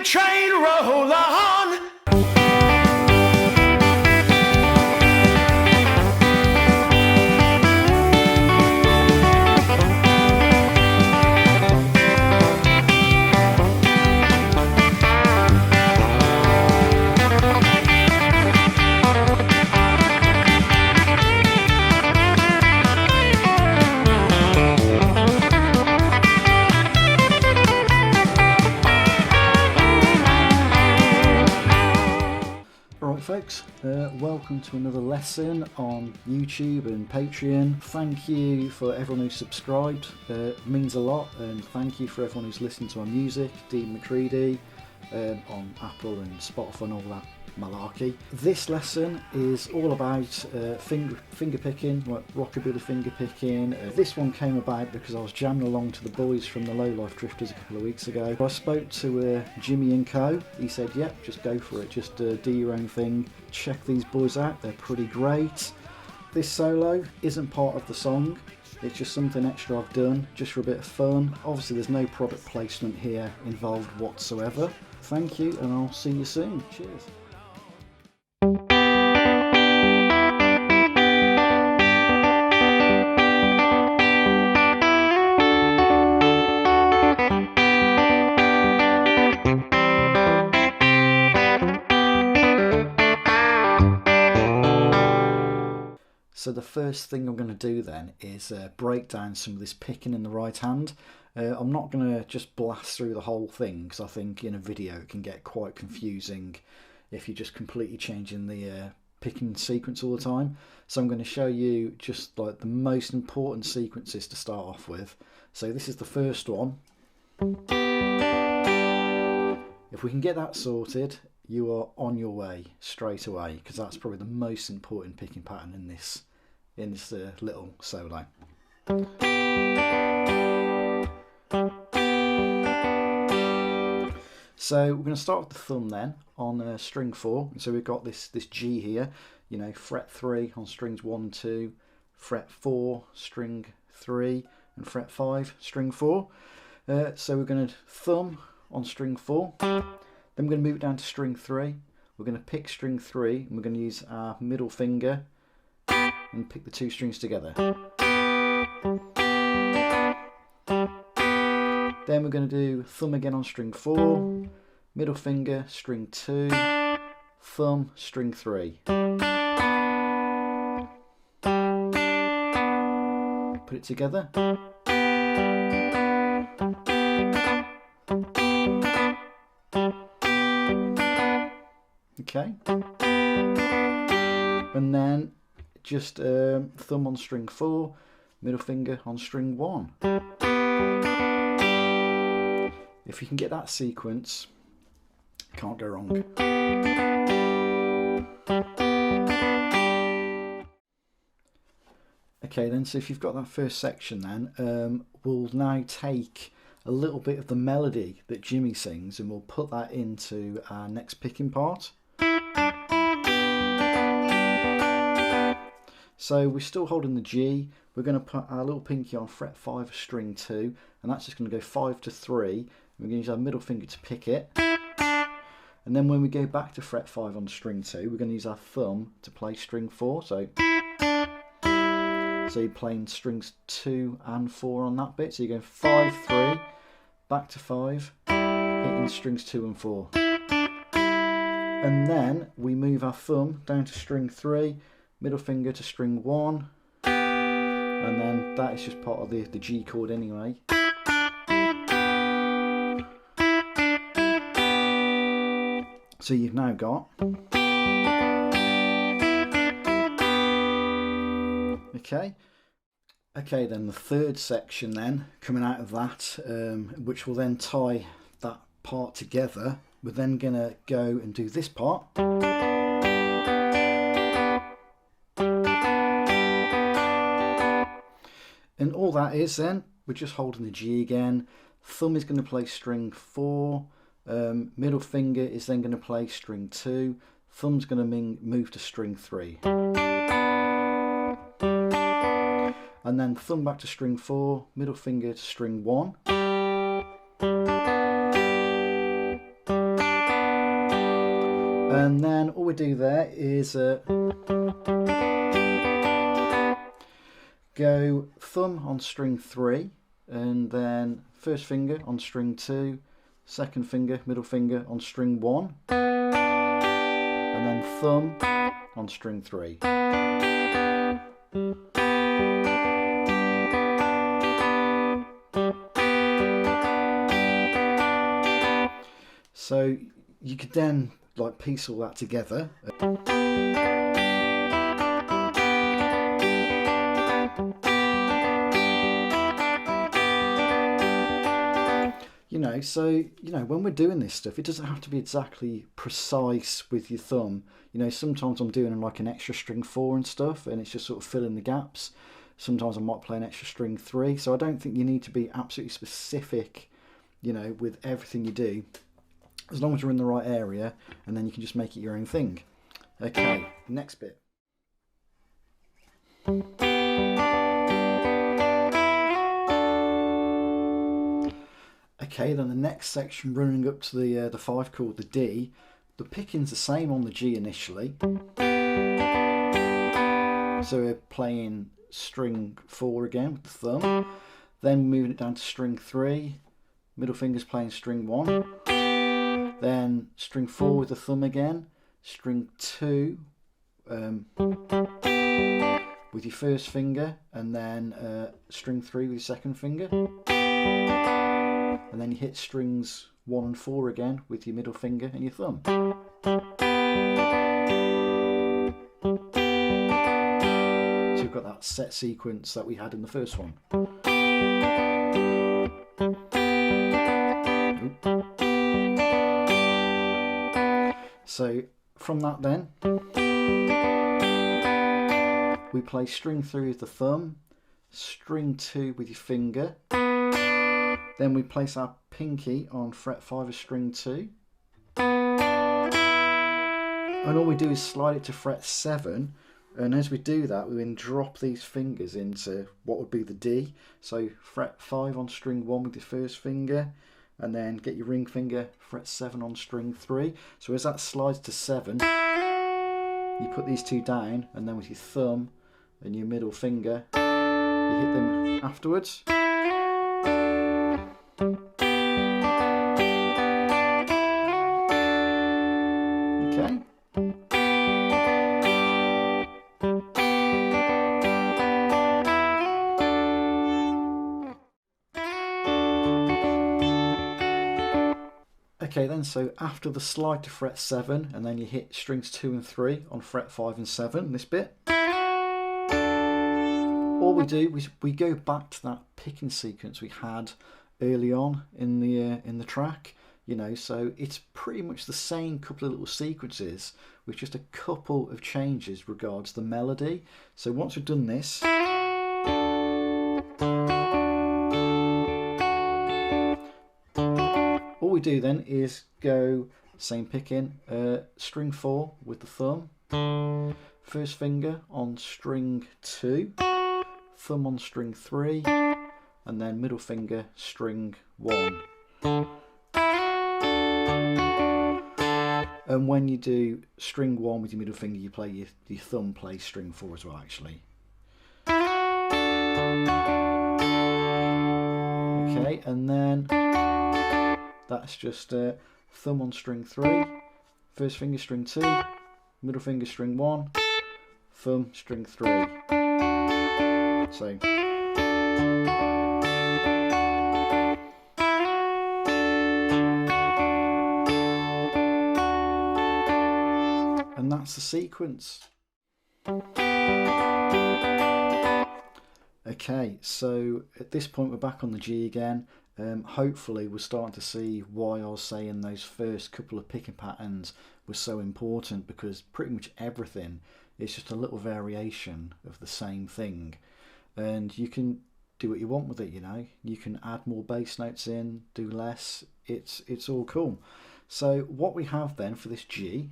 big train roll on. Folks, welcome to another lesson on YouTube and Patreon. Thank you for everyone who's subscribed, it means a lot, and thank you for everyone who's listened to our music, Dean McCready, on Apple and Spotify and all that malarkey. This lesson is all about fingerpicking, like Rockabilly fingerpicking. This one came about because I was jamming along to the boys from the Low Life Drifters a couple of weeks ago. I spoke to Jimmy and Co. He said, yep, just go for it, just do your own thing. Check these boys out, they're pretty great. This solo isn't part of the song, it's just something extra I've done, just for a bit of fun. Obviously there's no product placement here involved whatsoever. Thank you, and I'll see you soon. Cheers. So the first thing I'm going to do then is break down some of this picking in the right hand. I'm not going to just blast through the whole thing because I think in a video it can get quite confusing if you're just completely changing the picking sequence all the time. So I'm going to show you just like the most important sequences to start off with. So this is the first one. If we can get that sorted, you are on your way straight away, because that's probably the most important picking pattern in this little solo. So we're going to start with the thumb then on string 4. And so we've got this G here, you know, fret 3 on strings 1 and 2, fret 4, string 3, and fret 5, string 4. So we're going to thumb on string 4, then we're going to move it down to string 3. We're going to pick string 3 and we're going to use our middle finger and pick the two strings together. Then we're going to do thumb again on string 4, middle finger, string 2, thumb, string 3. Put it together. Okay. And then just thumb on string 4, middle finger on string 1. If you can get that sequence, can't go wrong. Okay then, so if you've got that first section then, we'll now take a little bit of the melody that Jimmy sings and we'll put that into our next picking part. So we're still holding the G, we're going to put our little pinky on fret 5 of string 2, and that's just going to go 5 to 3. We're going to use our middle finger to pick it, and then when we go back to fret 5 on string 2, we're going to use our thumb to play string 4. So you're playing strings 2 and 4 on that bit. So you're going 5, 3, back to 5, hitting strings 2 and 4. And then we move our thumb down to string 3, middle finger to string 1, and then that is just part of the G chord anyway. So you've now got, okay then the third section then coming out of that, which will then tie that part together. We're then going to go and do this part. And all that is then, we're just holding the G again, thumb is going to play string 4, middle finger is then going to play string 2, thumb's going to move to string 3. And then thumb back to string 4, middle finger to string 1. And then all we do there is go thumb on string 3, and then first finger on string 2, second finger, middle finger on string 1, and then thumb on string 3. So you could then like piece all that together. When we're doing this stuff, it doesn't have to be exactly precise with your thumb. Sometimes I'm doing like an extra string 4 and stuff, and it's just sort of filling the gaps. Sometimes I might play an extra string 3, so I don't think you need to be absolutely specific, with everything you do, as long as you're in the right area, and then you can just make it your own thing. Okay, next bit. Okay, then the next section running up to the 5 called the D, the picking's the same on the G initially. So we're playing string 4 again with the thumb, then moving it down to string 3, middle finger's playing string 1, then string 4 with the thumb again, string 2 with your first finger, and then string 3 with your second finger. And then you hit strings 1 and 4 again with your middle finger and your thumb. So we've got that set sequence that we had in the first one. So from that then, we play string 3 with the thumb, string 2 with your finger, then we place our pinky on fret 5 of string 2, and all we do is slide it to fret 7, and as we do that we then drop these fingers into what would be the D. So fret 5 on string 1 with your first finger, and then get your ring finger, fret 7 on string 3. So as that slides to 7, you put these two down, and then with your thumb and your middle finger you hit them afterwards. Okay. Okay then, so after the slide to fret 7, and then you hit strings 2 and 3 on fret 5 and 7, this bit. All we do is we go back to that picking sequence we had early on in the track. So it's pretty much the same couple of little sequences with just a couple of changes regards the melody. So once we've done this, all we do then is go same picking, string 4 with the thumb, first finger on string 2, thumb on string 3, and then middle finger string 1. And when you do string 1 with your middle finger, you play your thumb plays string 4 as well, actually. Okay, and then that's just thumb on string 3, first finger string 2, middle finger string 1, thumb string 3. So. And that's the sequence. Okay, so at this point we're back on the G again. Hopefully we're starting to see why I was saying those first couple of picking patterns were so important, because pretty much everything is just a little variation of the same thing, and you can do what you want with it. You can add more bass notes in, do less. It's all cool. So what we have then for this G,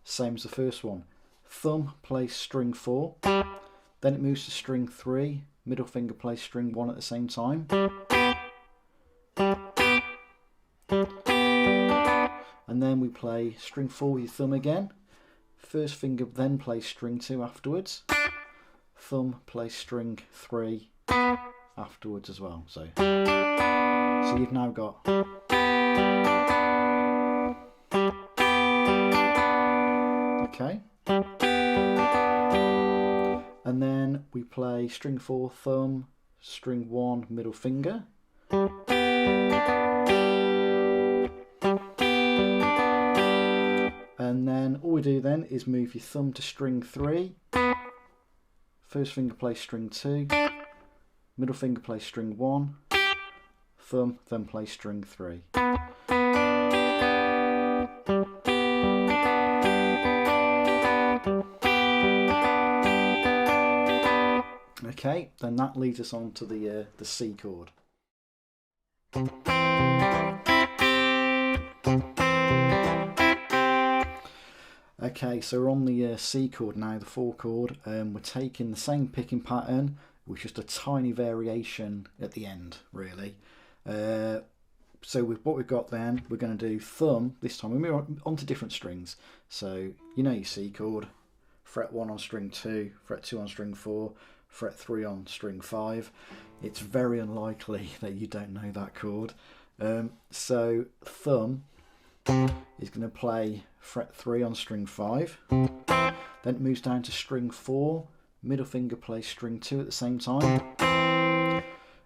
same as the first one. Thumb plays string 4, then it moves to string 3, middle finger plays string 1 at the same time. and then we play string 4 with your thumb again. First finger then plays string 2 afterwards. Thumb plays string 3 afterwards as well. So you've now got okay. And then we play string 4 thumb, string 1 middle finger. And then all we do then is move your thumb to string 3. First finger plays string 2, middle finger plays string 1, thumb then plays string 3. Okay, then that leads us on to the C chord. Okay, so we're on the C chord now, the 4 chord. We're taking the same picking pattern with just a tiny variation at the end, really. So with what we've got then, we're going to do thumb this time. We're onto different strings. So you know your C chord, fret 1 on string 2, fret 2 on string 4, fret 3 on string 5. It's very unlikely that you don't know that chord. So thumb is going to play fret 3 on string 5, then it moves down to string 4, middle finger plays string 2 at the same time,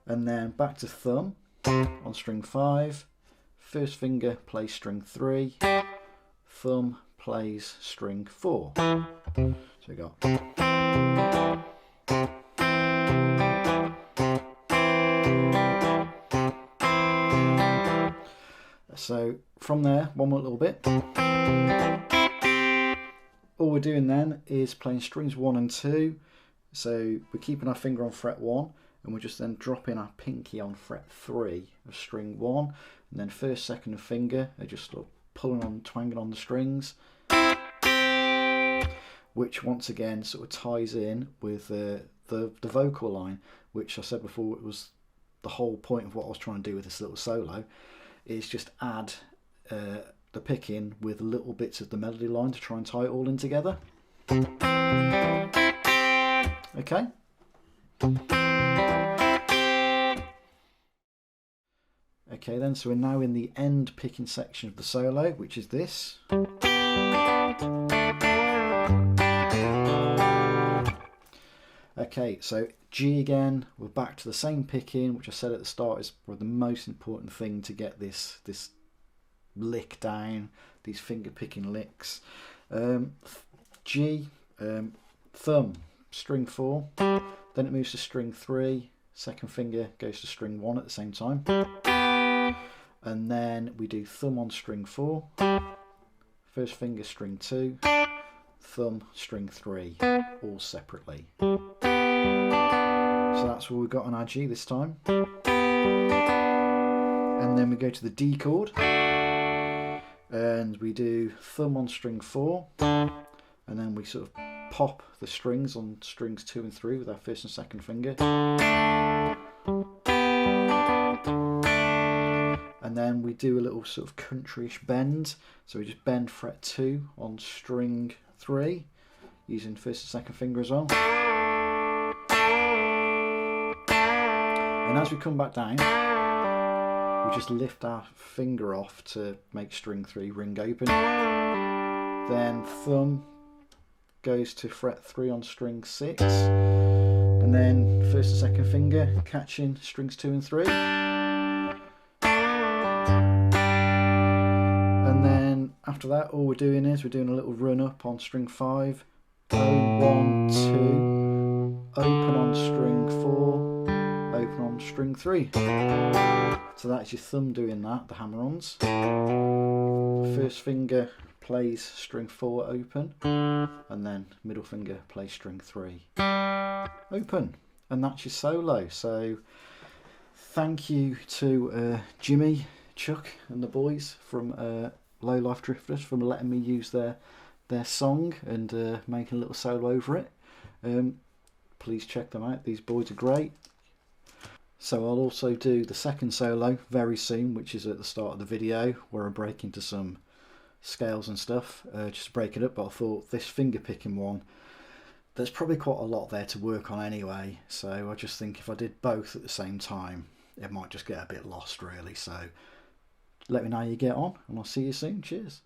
and then back to thumb on string 5, first finger plays string 3, thumb plays string 4. So we got so from there, one more little bit. All we're doing then is playing strings 1 and 2. So we're keeping our finger on fret 1, and we're just then dropping our pinky on fret 3 of string 1, and then first, second and finger are just sort of pulling on, twanging on the strings, which once again sort of ties in with the vocal line, which I said before it was the whole point of what I was trying to do with this little solo, is just add the picking with little bits of the melody line to try and tie it all in together. Okay. Okay then, so we're now in the end picking section of the solo, which is this. Okay, so G again, we're back to the same picking, which I said at the start is probably the most important thing to get this lick down, these finger picking licks. G, thumb, string 4, then it moves to string 3, second finger goes to string 1 at the same time, and then we do thumb on string 4, first finger string 2, thumb string 3, all separately. So that's what we've got on our G this time. And then we go to the D chord, and we do thumb on string 4, and then we sort of pop the strings on strings 2 and 3 with our first and second finger. And then we do a little sort of countryish bend, so we just bend fret 2 on string 3 using first and second finger as well. And as we come back down, we just lift our finger off to make string 3 ring open. Then thumb goes to fret 3 on string 6, and then first and second finger catching strings 2 and 3. And then after that, all we're doing is we're doing a little run up on string 5, go 1, 2, open on string 4, open on string 3. So that's your thumb doing that, the hammer-ons. First finger plays string 4 open, and then middle finger plays string 3 open, and that's your solo. So thank you to Jimmy, Chuck and the boys from Low Life Drifters for letting me use their song and making a little solo over it. Please check them out, these boys are great. So I'll also do the second solo very soon, which is at the start of the video, where I break into some scales and stuff, just to break it up. But I thought this finger picking one, there's probably quite a lot there to work on anyway. So I just think if I did both at the same time, it might just get a bit lost really. So let me know how you get on, and I'll see you soon. Cheers.